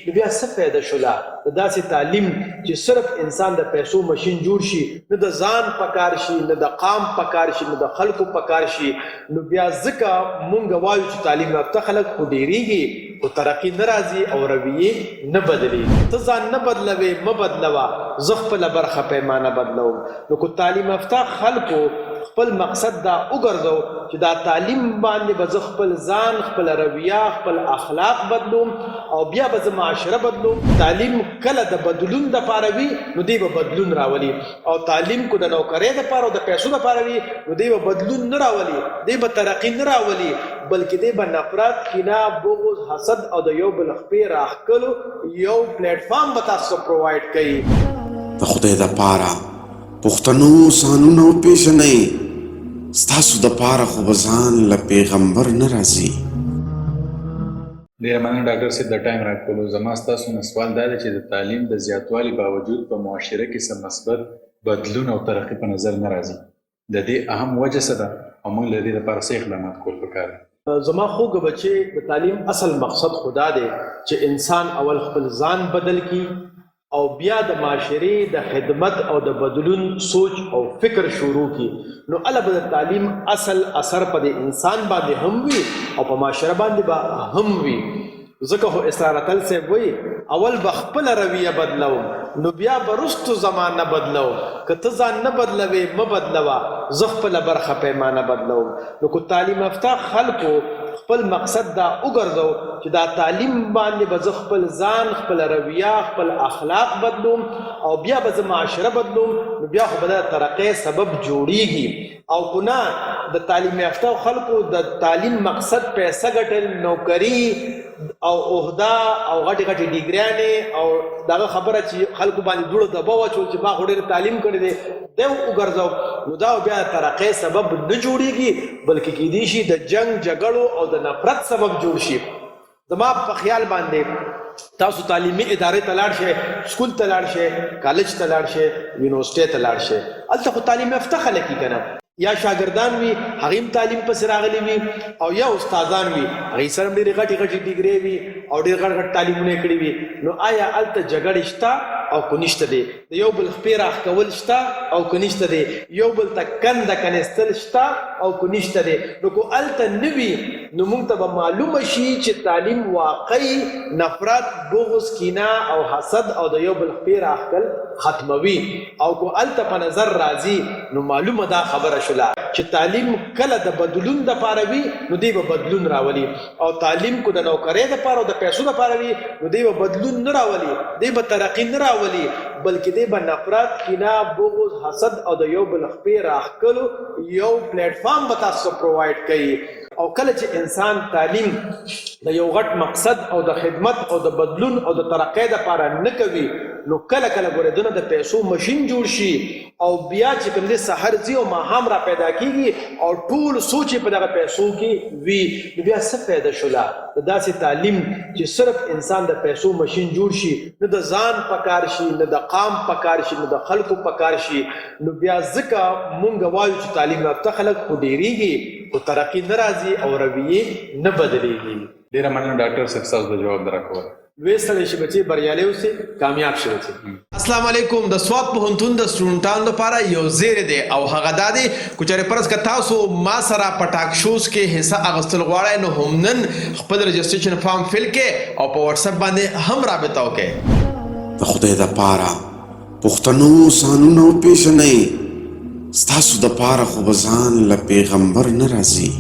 نو بیا څه فایده شوله د داسې تعلیم چې صرف انسان د پیسو ماشین جوړ شي، نه د ځان پکار شي، نه د قام پکار شي، نه د خلکو پکار شي. نو بیا ځکه مونږ وایو چې تعلیم یافته خلک خو ډېرېږي خو ترقي نه راځي او رویې نه بدلېږي. ته ځان نه بدلوې مه بدلوه، زه خپله برخه پیمانه بدلوم. نو که تعلیم یافته خلکو خپل مقصد دا وګرځو چې دا تعلیم باندې به زه خپل ځان، خپل رویه، خپل اخلاق بدلوم او بیا به زه معاشره بدلوم. تعلیم کله د بدلون دپاره وي نو دی به بدلون راولي، او تعلیم کو د نوکرۍ دپاره او د پیسو دپاره وي نو دی به بدلون نه راولي، دی به ترقي نه راولي، بلکې دی به نفرت، کینه، بغض، حسد او د یو بل خپې راښکلو یو پلیټفارم به تاسو پرووایډ کوي. د خدای دپاره پښتنو سانونه وپېژنئ، ستاسو دپاره خو به ځان له پیغمبر نه راځي. ډېره مننه ډاکټر صاحب د ټایم راکولو. زما ستاسو نه سوال دا دی چې د تعلیم د زیاتوالي باوجود په معاشره کې څه مثبت بدلون او ترقي په نظر نه راځي، د دې اهم وجه څه ده او موږ له دې دپاره څه اقدامات کول پکار دي؟ زما خوږه بچې د تعلیم اصل مقصد خدا دی چې انسان اول خپل ځان بدل کی او بیا د معاشرې د خدمت او د بدلون سوچ او فکر شروع کی. نو الله به د تعلیم اصل اثر په د انسان باندې هم وي او په معاشره باندې به هم وي. ځکه خو اسرار اتل صاحب وایي اول به خپله رویه بدلوم نو بیا به رستو زمانه بدلوم. که ته ځان نه بدلوې مه بدلوه، زه خپله برخه پیمانه بدلوم. نو که تعلیم یافته خلکو خپل مقصد دا وګرځو چې دا تعلیم باندې به زه خپل ځان، خپل رویه، خپل اخلاق بدلوم او بیا به زه معاشره بدلوم، نو بیا خو به د ترقۍ سبب جوړیږي. او که نه د تعلیم یافته خلکو د تعلیم مقصد پیسه ګټل، نوکري او عهده او غټې غټې ډیګریانې او دغه خبره چې خلکو باندې دوړه دبه واچول چې ما خو ډېر تعلیم کړی دی دی وګرځو، نو دا بیا د ترقۍ سبب نه جوړیږي بلکې کیدای شي د جنگ جګړو او د نفرت سبب جوړ شي. زما په خیال باندې تاسو تعلیمي ادارې ته لاړ شئ، سکول ته لاړ شئ، کالج ته لاړ شئ، یونیورسټۍ ته لاړ شئ، هلته خو تعلیم یافته خلک وي که نه، یا شاګردان وي هغې هم تعلیم پسې راغلي وي او یا استادان وي هغې سره هم ډېرې غټې غټې ډیګرې وي او ډېر غټ غټ تعلیمونه یې کړي وي. نو آیا هلته جګړې شته او که نشته دی؟ د یو بل خپې راښکول شته او که نشته دی؟ یو بل ته کنده کنیستل شته او که نشته دی؟ نو که هلته نه وي نو موږ ته به معلومه شي چې تعلیم واقعي نفرت، بغض، کینه او حسد او د یو بل خپې راښکل ختموي. او که هلته په نظر راځي نو معلومه دا خبره شوله چې تعلیم کله د بدلون دپاره وي نو دی به بدلون راولي، او تعلیم کو د نوکرۍ دپاره او د پیسو دپاره وي نو دی به بدلون نه راولي، دی به ترقي نه راولي، بلکې دی به نفرت، کینه، بغض، حسد او د یو بل خپې راښکلو یو پلیټفارم به تاسو پرووایډ کوي. او کله چې انسان تعلیم د یو غټ مقصد او د خدمت او د بدلون او د ترقۍ دپاره نه کوي نو کله کله ګورې دونه د پیسو ماشین جوړ شي او بیا چې کوم دی سحر ځي او ماښام را پیدا کېږي او ټول سوچ یې په دغه پیسو کې وي، نو بیا څه فایده شوله د داسې تعلیم چې صرف انسان د پیسو ماشین جوړ شي، نه د ځان پکار شي، نه د قام پکار شي، نه د خلکو پکار شي. نو بیا ځکه مونږ وایو چې تعلیم یافته خلک خو ډېرېږي خو ترقي نه راځي او رویې نه بدلېږي. ډېره مننه ډاکټر صاحب ستاسو د جواب راکول. لوی ستړی شي بچې، بریالی اوسئ، کامیاب شي بچې. السلام علیکم. د سوات پوهنتون د سټوډنټانو لپاره یو زیری دی او هغه دا دی که چېرې فرض که تاسو ما سره په ټاک شوز کې حصه اخیستل غواړئ نو هم نن خپل رجسټریشن فارم فل کړئ او په وټساپ باندې هم رابطه وکړئ. د خدای دپاره پښتنو سانونه وپېژنئ، ستاسو دپاره خو به ځان له پیغمبر نه راځي.